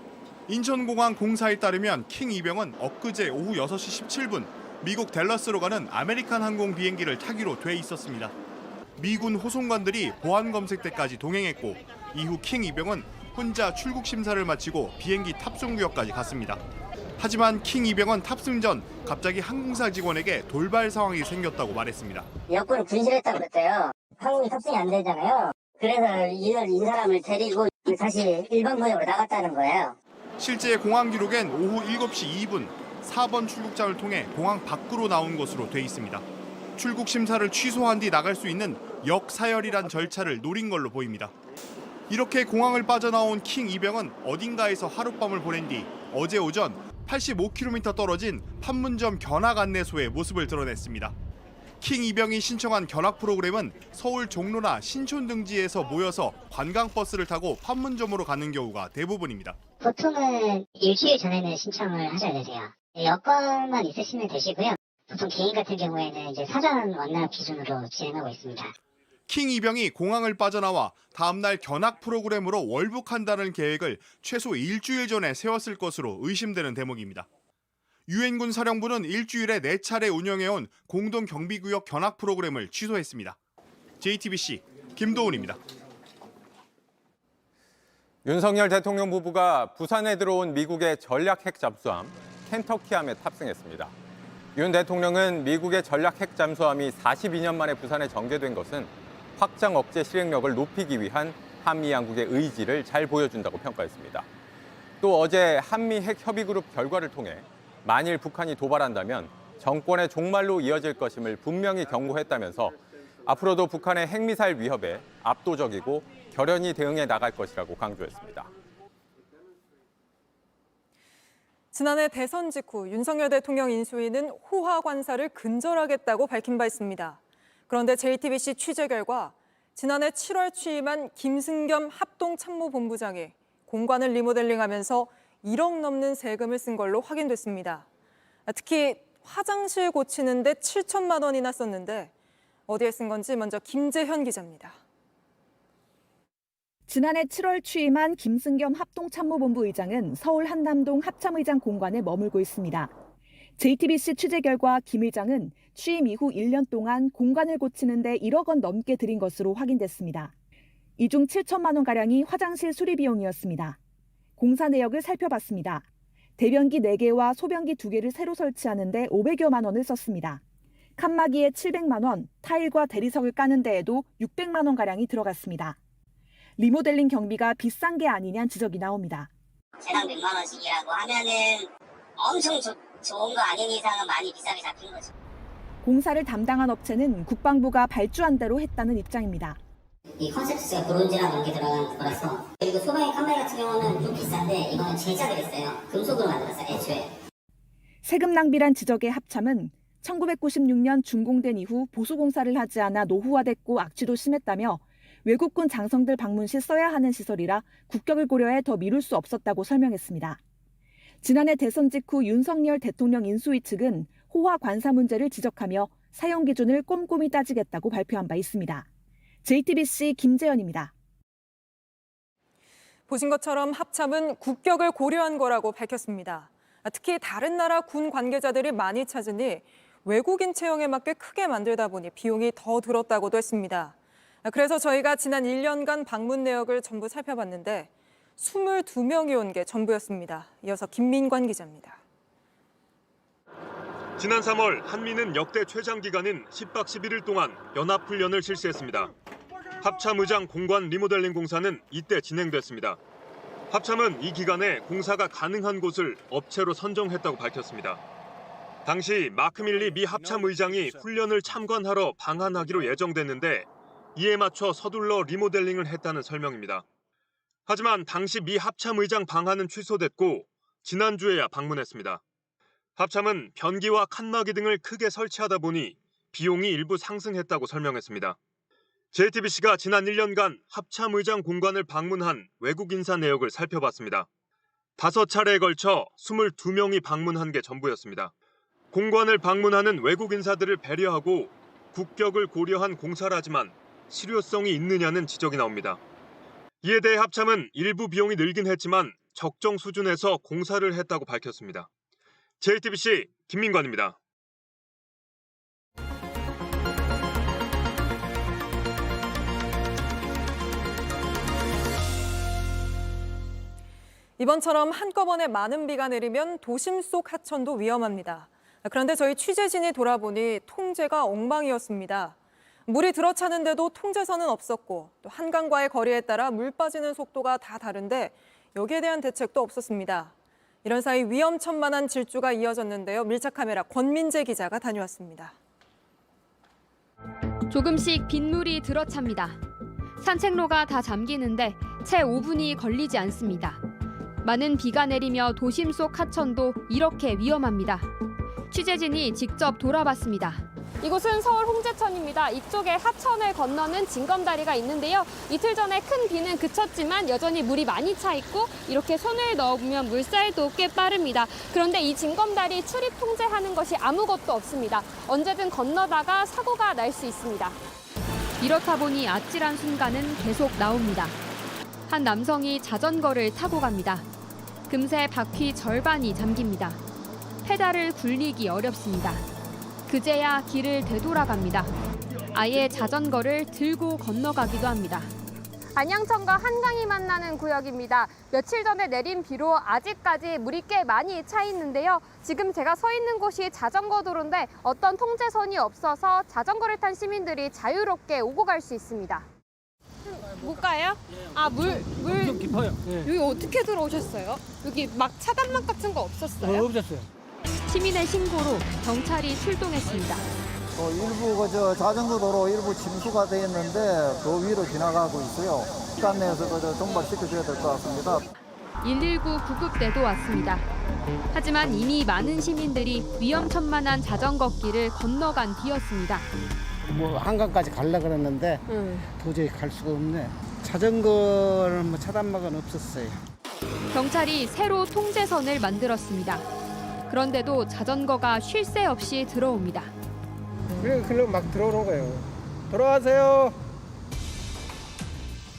인천공항 공사에 따르면 킹 이병은 엊그제 오후 6시 17분 미국 댈러스로 가는 아메리칸 항공 비행기를 타기로 돼 있었습니다. 미군 호송관들이 보안 검색 때까지 동행했고 이후 킹 이병은 혼자 출국 심사를 마치고 비행기 탑승 구역까지 갔습니다. 하지만 킹 이병은 탑승 전 갑자기 항공사 직원에게 돌발 상황이 생겼다고 말했습니다. 여권을 분실했다고 그랬대요. 항공이 탑승이 안 되잖아요. 그래서 이 사람을 데리고 다시 일반 구역으로 나갔다는 거예요. 실제 공항 기록엔 오후 7시 2분 4번 출국장을 통해 공항 밖으로 나온 것으로 돼 있습니다. 출국 심사를 취소한 뒤 나갈 수 있는 역사열이란 절차를 노린 걸로 보입니다. 이렇게 공항을 빠져나온 킹 이병은 어딘가에서 하룻밤을 보낸 뒤 어제 오전 85km 떨어진 판문점 견학 안내소에 모습을 드러냈습니다. 킹 이병이 신청한 견학 프로그램은 서울 종로나 신촌 등지에서 모여서 관광버스를 타고 판문점으로 가는 경우가 대부분입니다. 보통은 일주일 전에는 신청을 하셔야 되세요. 여권만 있으시면 되시고요. 보통 개인 같은 경우에는 이제 사전 완납 기준으로 진행하고 있습니다. 킹 이병이 공항을 빠져나와 다음날 견학 프로그램으로 월북한다는 계획을 최소 일주일 전에 세웠을 것으로 의심되는 대목입니다. 유엔군 사령부는 일주일에 4차례 운영해온 공동경비구역 견학 프로그램을 취소했습니다. JTBC 김도훈입니다. 윤석열 대통령 부부가 부산에 들어온 미국의 전략 핵 잠수함 켄터키함에 탑승했습니다. 윤 대통령은 미국의 전략 핵 잠수함이 42년 만에 부산에 전개된 것은 확장 억제 실행력을 높이기 위한 한미 양국의 의지를 잘 보여준다고 평가했습니다. 또 어제 한미 핵 협의 그룹 결과를 통해 만일 북한이 도발한다면 정권의 종말로 이어질 것임을 분명히 경고했다면서 앞으로도 북한의 핵미사일 위협에 압도적이고 결연히 대응해 나갈 것이라고 강조했습니다. 지난해 대선 직후 윤석열 대통령 인수위는 호화 관사를 근절하겠다고 밝힌 바 있습니다. 그런데 JTBC 취재 결과 지난해 7월 취임한 김승겸 합동참모본부장이 공관을 리모델링하면서 1억 넘는 세금을 쓴 걸로 확인됐습니다. 특히 화장실 고치는데 7천만 원이나 썼는데 어디에 쓴 건지 먼저 김재현 기자입니다. 지난해 7월 취임한 김승겸 합동참모본부 의장은 서울 한남동 합참의장 공관에 머물고 있습니다. JTBC 취재 결과 김 의장은 취임 이후 1년 동안 공간을 고치는 데 1억 원 넘게 들인 것으로 확인됐습니다. 이 중 7천만 원가량이 화장실 수리 비용이었습니다. 공사 내역을 살펴봤습니다. 대변기 4개와 소변기 2개를 새로 설치하는 데 500여만 원을 썼습니다. 칸막이에 700만 원, 타일과 대리석을 까는 데에도 600만 원가량이 들어갔습니다. 리모델링 경비가 비싼 게 아니냐는 지적이 나옵니다. 세당 100만 원씩이라고 하면은 엄청 좋은 거 아닌 이상은 많이 비싸게 잡힌 거죠. 공사를 담당한 업체는 국방부가 발주한 대로 했다는 입장입니다. 이 컨셉트가 브론즈나 이런 게 들어간 거라서 그리고 소방의 칸막이 같은 경우는 좀 비싼데 이거는 제작을 했어요. 금속으로 만들었어요, 애초에. 세금 낭비란 지적의 합참은 1996년 준공된 이후 보수공사를 하지 않아 노후화됐고 악취도 심했다며 외국군 장성들 방문 시 써야 하는 시설이라 국격을 고려해 더 미룰 수 없었다고 설명했습니다. 지난해 대선 직후 윤석열 대통령 인수위 측은 호화 관사 문제를 지적하며 사용 기준을 꼼꼼히 따지겠다고 발표한 바 있습니다. JTBC 김재현입니다. 보신 것처럼 합참은 국격을 고려한 거라고 밝혔습니다. 특히 다른 나라 군 관계자들이 많이 찾으니 외국인 채용에 맞게 크게 만들다 보니 비용이 더 들었다고도 했습니다. 그래서 저희가 지난 1년간 방문 내역을 전부 살펴봤는데 22명이 온 게 전부였습니다. 이어서 김민관 기자입니다. 지난 3월 한미는 역대 최장 기간인 10박 11일 동안 연합훈련을 실시했습니다. 합참의장 공관 리모델링 공사는 이때 진행됐습니다. 합참은 이 기간에 공사가 가능한 곳을 업체로 선정했다고 밝혔습니다. 당시 마크 밀리 미 합참의장이 훈련을 참관하러 방한하기로 예정됐는데 이에 맞춰 서둘러 리모델링을 했다는 설명입니다. 하지만 당시 미 합참의장 방한은 취소됐고 지난주에야 방문했습니다. 합참은 변기와 칸막이 등을 크게 설치하다 보니 비용이 일부 상승했다고 설명했습니다. JTBC가 지난 1년간 합참의장 공관을 방문한 외국 인사 내역을 살펴봤습니다. 5차례에 걸쳐 22명이 방문한 게 전부였습니다. 공관을 방문하는 외국 인사들을 배려하고 국격을 고려한 공사라지만 실효성이 있느냐는 지적이 나옵니다. 이에 대해 합참은 일부 비용이 늘긴 했지만 적정 수준에서 공사를 했다고 밝혔습니다. JTBC 김민관입니다. 이번처럼 한꺼번에 많은 비가 내리면 도심 속 하천도 위험합니다. 그런데 저희 취재진이 돌아보니 통제가 엉망이었습니다. 물이 들어차는데도 통제선은 없었고 또 한강과의 거리에 따라 물 빠지는 속도가 다 다른데 여기에 대한 대책도 없었습니다. 이런 사이 위험천만한 질주가 이어졌는데요. 밀착 카메라 권민재 기자가 다녀왔습니다. 조금씩 빗물이 들어찹니다. 산책로가 다 잠기는데 채 5분이 걸리지 않습니다. 많은 비가 내리며 도심 속 하천도 이렇게 위험합니다. 취재진이 직접 돌아봤습니다. 이곳은 서울 홍제천입니다. 이쪽에 하천을 건너는 징검다리가 있는데요. 이틀 전에 큰 비는 그쳤지만 여전히 물이 많이 차 있고 이렇게 손을 넣으면 물살도 꽤 빠릅니다. 그런데 이 징검다리 출입 통제하는 것이 아무것도 없습니다. 언제든 건너다가 사고가 날 수 있습니다. 이렇다 보니 아찔한 순간은 계속 나옵니다. 한 남성이 자전거를 타고 갑니다. 금세 바퀴 절반이 잠깁니다. 페달을 굴리기 어렵습니다. 그제야 길을 되돌아갑니다. 아예 자전거를 들고 건너가기도 합니다. 안양천과 한강이 만나는 구역입니다. 며칠 전에 내린 비로 아직까지 물이 꽤 많이 차 있는데요. 지금 제가 서 있는 곳이 자전거 도로인데 어떤 통제선이 없어서 자전거를 탄 시민들이 자유롭게 오고 갈 수 있습니다. 못 가요? 아, 물 좀 깊어요. 예. 여기 어떻게 들어오셨어요? 여기 막 차단막 같은 거 없었어요? 없었어요. 시민의 신고로 경찰이 출동했습니다. 일부 자전거 도로 일부 침수가 되어 있는데 그 위로 지나가고 있어요. 시간 내에서 정발시켜줘야 될 것 같습니다. 119 구급대도 왔습니다. 하지만 이미 많은 시민들이 위험천만한 자전거 길을 건너간 뒤였습니다. 한강까지 가려고 그랬는데 도저히 갈 수가 없네. 자전거는 차단막은 없었어요. 경찰이 새로 통제선을 만들었습니다. 그런데도 자전거가 쉴 새 없이 들어옵니다. 그냥 막 들어오는 거예요. 돌아가세요.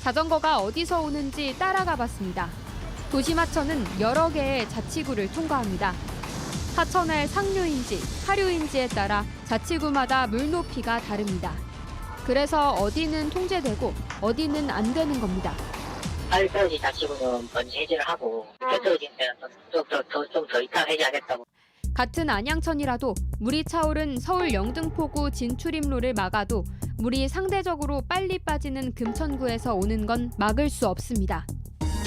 자전거가 어디서 오는지 따라가 봤습니다. 도심 하천은 여러 개의 자치구를 통과합니다. 하천의 상류인지 하류인지에 따라 자치구마다 물 높이가 다릅니다. 그래서 어디는 통제되고 어디는 안 되는 겁니다. 하류표지 자치구는 먼저 해제를 하고 표지는 좀 더 이따 해제하겠다고. 같은 안양천이라도 물이 차오른 서울 영등포구 진출입로를 막아도 물이 상대적으로 빨리 빠지는 금천구에서 오는 건 막을 수 없습니다.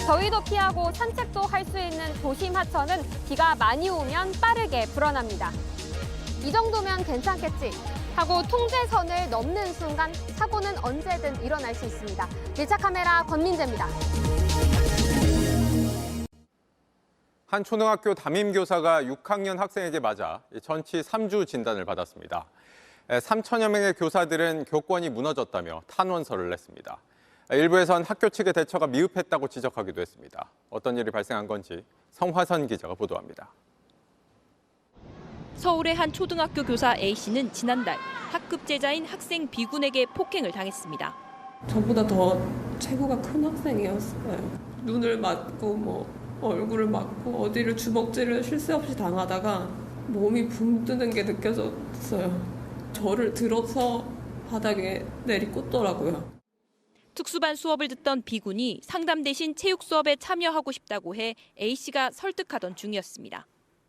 더위도 피하고 산책도 할 수 있는 도심 하천은 비가 많이 오면 빠르게 불어납니다. 이 정도면 괜찮겠지 하고 통제선을 넘는 순간 사고는 언제든 일어날 수 있습니다. 밀착 카메라 권민재입니다. 한 초등학교 담임교사가 6학년 학생에게 맞아 전치 3주 진단을 받았습니다. 3천여 명의 교사들은 교권이 무너졌다며 탄원서를 냈습니다. 일부에선 학교 측의 대처가 미흡했다고 지적하기도 했습니다. 어떤 일이 발생한 건지 성화선 기자가 보도합니다. 서울의 한 초등학교 교사 A씨는 지난달 학급 제자인 학생 B군에게 폭행을 당했습니다. 저보다 더 체구가 큰 학생이었어요. 눈을 맞고 얼굴을 맞고 어디를 주먹질을 쉴 새 없이 당하다가 몸이 붕 뜨는 게 느껴졌어요. 저를 들어서 바닥에 내리꽂더라고요. 특수반 수업을 듣던 B군이 상담 대신 체육 수업에 참여하고 싶다고 해 A씨가 설득하던 중이었습니다.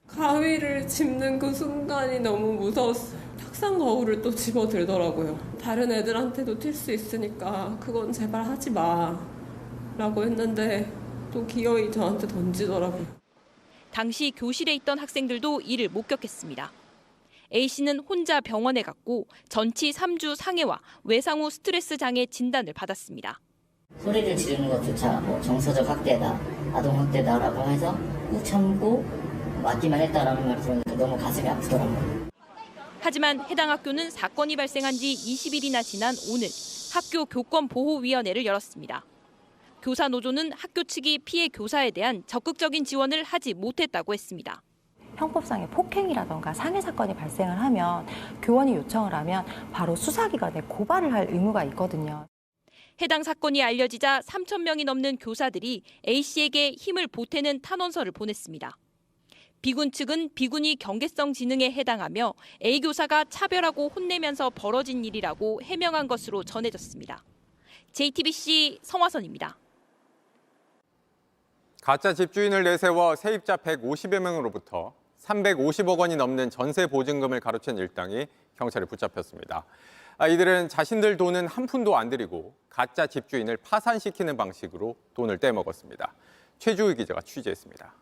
가위를 짚는 그 순간이 너무 무서웠어요. 탁상 거울을 또 집어들더라고요. 다른 애들한테도 튈 수 있으니까 그건 제발 하지 마 라고 했는데 또 기어이 저한테 던지더라고요. 당시 교실에 있던 학생들도 이를 목격했습니다. A씨는 혼자 병원에 갔고 전치 3주 상해와 외상 후 스트레스 장애 진단을 받았습니다. 소리를 지르는 것조차 정서적 학대다, 아동 학대다라고 해서 참고 맞기만 했다라는 말을 들었는데 너무 가슴이 아프더라고요. 하지만 해당 학교는 사건이 발생한 지 20일이나 지난 오늘 학교 교권보호위원회를 열었습니다. 교사 노조는 학교 측이 피해 교사에 대한 적극적인 지원을 하지 못했다고 했습니다. 형법상의 폭행이라던가 상해 사건이 발생을 하면 교원이 요청을 하면 바로 수사기관에 고발을 할 의무가 있거든요. 해당 사건이 알려지자 3,000명이 넘는 교사들이 A씨에게 힘을 보태는 탄원서를 보냈습니다. B군 측은 B군이 경계성 지능에 해당하며 A 교사가 차별하고 혼내면서 벌어진 일이라고 해명한 것으로 전해졌습니다. JTBC 성화선입니다. 가짜 집주인을 내세워 세입자 150여 명으로부터 350억 원이 넘는 전세 보증금을 가로챈 일당이 경찰에 붙잡혔습니다. 이들은 자신들 돈은 한 푼도 안 들이고 가짜 집주인을 파산시키는 방식으로 돈을 떼먹었습니다. 최주희 기자가 취재했습니다.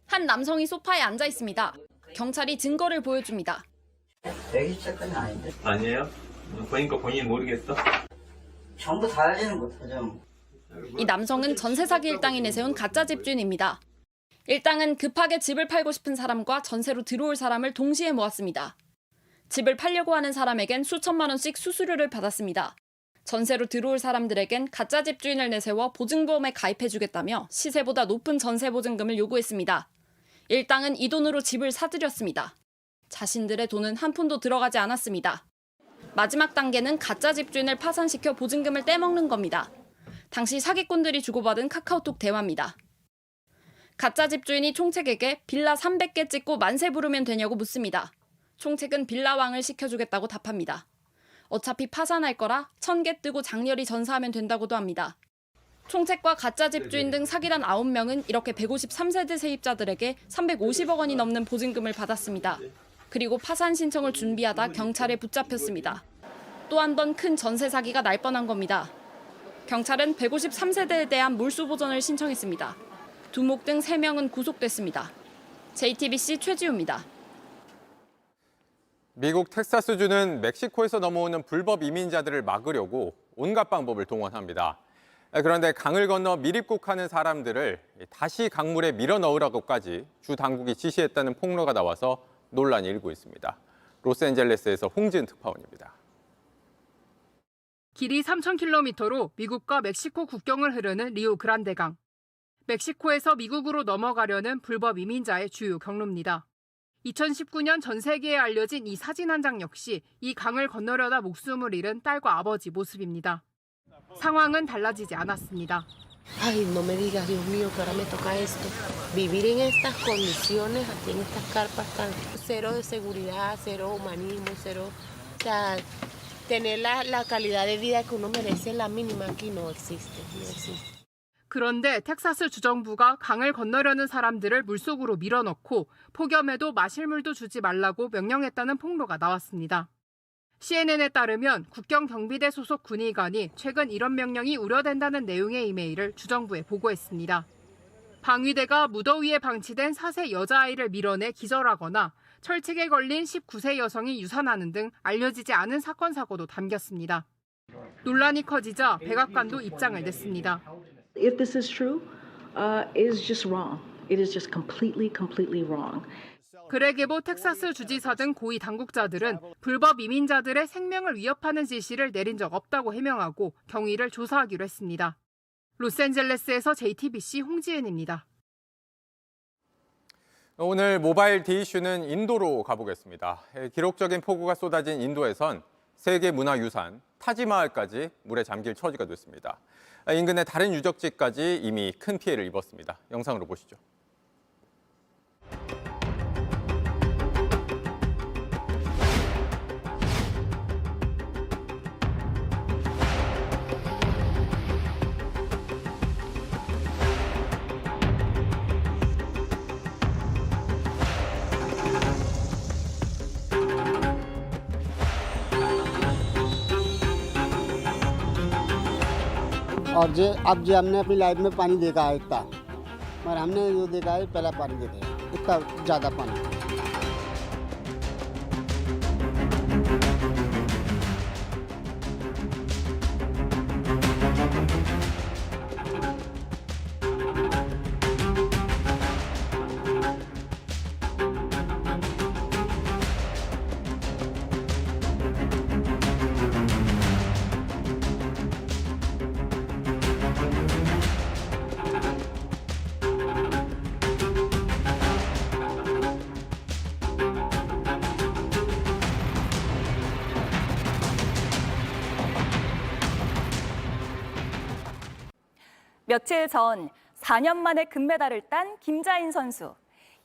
한 남성이 소파에 앉아 있습니다. 경찰이 증거를 보여줍니다. 아니에요? 본인 거 본인 모르겠어? 전부 다 알지는 못하죠. 이 남성은 전세 사기 일당이 내세운 가짜 집주인입니다. 일당은 급하게 집을 팔고 싶은 사람과 전세로 들어올 사람을 동시에 모았습니다. 집을 팔려고 하는 사람에겐 수천만 원씩 수수료를 받았습니다. 전세로 들어올 사람들에겐 가짜 집주인을 내세워 보증보험에 가입해주겠다며 시세보다 높은 전세 보증금을 요구했습니다. 일당은 이 돈으로 집을 사들였습니다. 자신들의 돈은 한 푼도 들어가지 않았습니다. 마지막 단계는 가짜 집주인을 파산시켜 보증금을 떼먹는 겁니다. 당시 사기꾼들이 주고받은 카카오톡 대화입니다. 가짜 집주인이 총책에게 빌라 300개 찍고 만세 부르면 되냐고 묻습니다. 총책은 빌라왕을 시켜주겠다고 답합니다. 어차피 파산할 거라 1000개 뜨고 장렬히 전사하면 된다고도 합니다. 총책과 가짜 집주인 등 사기단 9명은 이렇게 153세대 세입자들에게 350억 원이 넘는 보증금을 받았습니다. 그리고 파산 신청을 준비하다 경찰에 붙잡혔습니다. 또 한 번 큰 전세 사기가 날 뻔한 겁니다. 경찰은 153세대에 대한 몰수보전을 신청했습니다. 두목 등 3명은 구속됐습니다. JTBC 최지우입니다. 미국 텍사스주는 멕시코에서 넘어오는 불법 이민자들을 막으려고 온갖 방법을 동원합니다. 그런데 강을 건너 밀입국하는 사람들을 다시 강물에 밀어 넣으라고까지 주 당국이 지시했다는 폭로가 나와서 논란이 일고 있습니다. 로스앤젤레스에서 홍지은 특파원입니다. 길이 3,000km로 미국과 멕시코 국경을 흐르는 리오그란데 강. 멕시코에서 미국으로 넘어가려는 불법 이민자의 주요 경로입니다. 2019년 전 세계에 알려진 이 사진 한 장 역시 이 강을 건너려다 목숨을 잃은 딸과 아버지 모습입니다. 상황은 달라지지 않았습니다. Ay, no me digas, Dios mío, que ahora me toca esto. Vivir en estas condiciones, aquí en estas carpas tan cero de seguridad, cero humanismo, cero, o sea, tener la calidad de vida que uno merece, la mínima aquí no existe, no existe. 그런데 텍사스 주정부가 강을 건너려는 사람들을 물속으로 밀어넣고 폭염에도 마실 물도 주지 말라고 명령했다는 폭로가 나왔습니다. CNN에 따르면 국경 경비대 소속 군의관이 최근 이런 명령이 우려된다는 내용의 이메일을 주정부에 보고했습니다. 방위대가 무더위에 방치된 4세 여자아이를 밀어내 기절하거나 철책에 걸린 19세 여성이 유산하는 등 알려지지 않은 사건 사고도 담겼습니다. 논란이 커지자 백악관도 입장을 냈습니다. If this is true, it is just wrong. It is just completely wrong. 그레게보 텍사스 주지사 등 고위 당국자들은 불법 이민자들의 생명을 위협하는 지시를 내린 적 없다고 해명하고 경위를 조사하기로 했습니다. 로스앤젤레스에서 JTBC 홍지은입니다. 오늘 모바일 디이슈는 인도로 가보겠습니다. 기록적인 폭우가 쏟아진 인도에선 세계문화유산 타지마할까지 물에 잠길 처지가 됐습니다. 인근의 다른 유적지까지 이미 큰 피해를 입었습니다. 영상으로 보시죠. और अब हमने अपनी लाइफ में पानी देखा है इतना, और हमने जो देखा है पहला पानी देखा है इतना ज़्यादा पानी। 며칠 전 4년 만에 금메달을 딴 김자인 선수.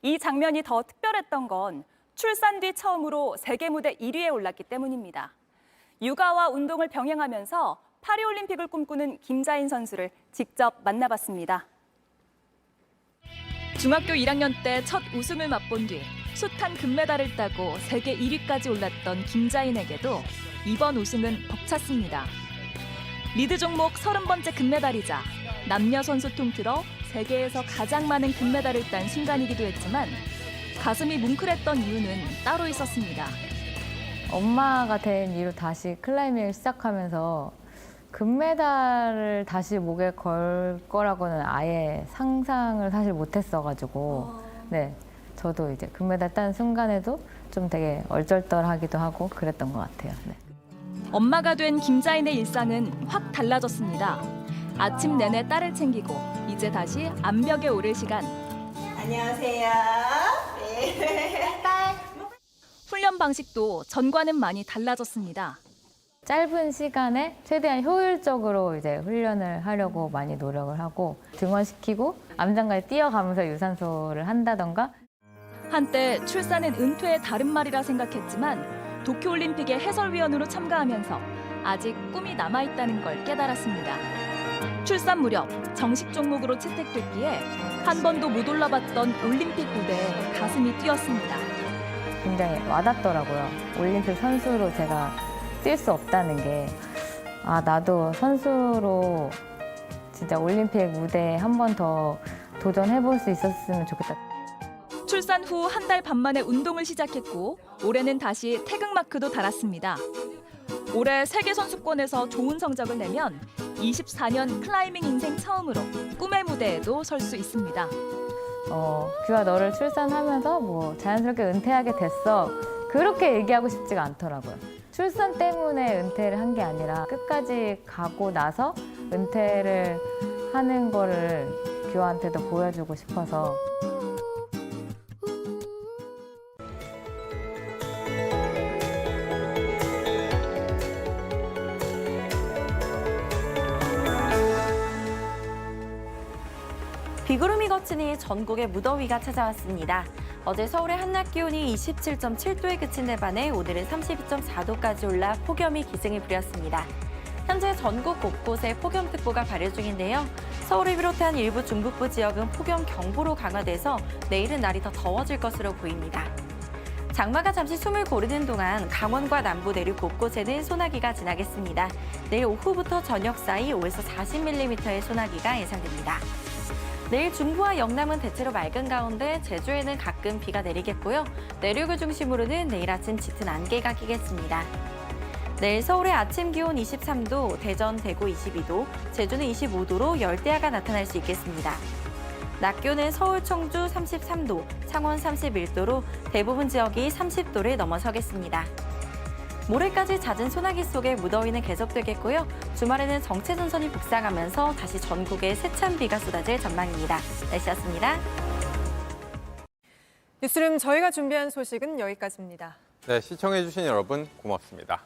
이 장면이 더 특별했던 건 출산 뒤 처음으로 세계 무대 1위에 올랐기 때문입니다. 육아와 운동을 병행하면서 파리올림픽을 꿈꾸는 김자인 선수를 직접 만나봤습니다. 중학교 1학년 때 첫 우승을 맛본 뒤 숱한 금메달을 따고 세계 1위까지 올랐던 김자인에게도 이번 우승은 벅찼습니다. 리드 종목 30번째 금메달이자 남녀 선수 통틀어 세계에서 가장 많은 금메달을 딴 순간이기도 했지만 가슴이 뭉클했던 이유는 따로 있었습니다. 엄마가 된 이후로 다시 클라이밍을 시작하면서 금메달을 다시 목에 걸 거라고는 아예 상상을 사실 못했어가지고 네, 저도 이제 금메달 딴 순간에도 좀 되게 얼쩔떨하기도 하고 그랬던 것 같아요. 네. 엄마가 된 김자인의 일상은 확 달라졌습니다. 아침 내내 딸을 챙기고 이제 다시 암벽에 오를 시간. 안녕하세요. 네. 훈련 방식도 전과는 많이 달라졌습니다. 짧은 시간에 최대한 효율적으로 이제 훈련을 하려고 많이 노력을 하고 등원시키고 암장까지 뛰어가면서 유산소를 한다던가. 한때 출산은 은퇴의 다른 말이라 생각했지만 도쿄올림픽의 해설위원으로 참가하면서 아직 꿈이 남아있다는 걸 깨달았습니다. 출산 무렵 정식 종목으로 채택됐기에 한 번도 못 올라봤던 올림픽 무대에 가슴이 뛰었습니다. 굉장히 와닿더라고요. 올림픽 선수로 제가 뛸 수 없다는 게 나도 선수로 진짜 올림픽 무대에 한 번 더 도전해볼 수 있었으면 좋겠다. 출산 후 한 달 반 만에 운동을 시작했고 올해는 다시 태극마크도 달았습니다. 올해 세계선수권에서 좋은 성적을 내면 24년 클라이밍 인생 처음으로 꿈의 무대에도 설 수 있습니다. 뷰아 너를 출산하면서 뭐 자연스럽게 은퇴하게 됐어. 그렇게 얘기하고 싶지가 않더라고요. 출산 때문에 은퇴를 한 게 아니라 끝까지 가고 나서 은퇴를 하는 거를 뷰아한테도 보여주고 싶어서. 비구름이 거치니 전국에 무더위가 찾아왔습니다. 어제 서울의 한낮 기온이 27.7도에 그친 데 반해 오늘은 32.4도까지 올라 폭염이 기승을 부렸습니다. 현재 전국 곳곳에 폭염특보가 발효 중인데요. 서울을 비롯한 일부 중북부 지역은 폭염경보로 강화돼서 내일은 날이 더 더워질 것으로 보입니다. 장마가 잠시 숨을 고르는 동안 강원과 남부 내륙 곳곳에는 소나기가 지나겠습니다. 내일 오후부터 저녁 사이 5에서 40mm의 소나기가 예상됩니다. 내일 중부와 영남은 대체로 맑은 가운데 제주에는 가끔 비가 내리겠고요. 내륙을 중심으로는 내일 아침 짙은 안개가 끼겠습니다. 내일 서울의 아침 기온 23도, 대전, 대구 22도, 제주는 25도로 열대야가 나타날 수 있겠습니다. 낮 기온은 서울, 청주 33도, 창원 31도로 대부분 지역이 30도를 넘어서겠습니다. 모레까지 잦은 소나기 속에 무더위는 계속되겠고요. 주말에는 정체전선이 북상하면서 다시 전국에 세찬 비가 쏟아질 전망입니다. 날씨였습니다. 뉴스룸 저희가 준비한 소식은 여기까지입니다. 네, 시청해주신 여러분 고맙습니다.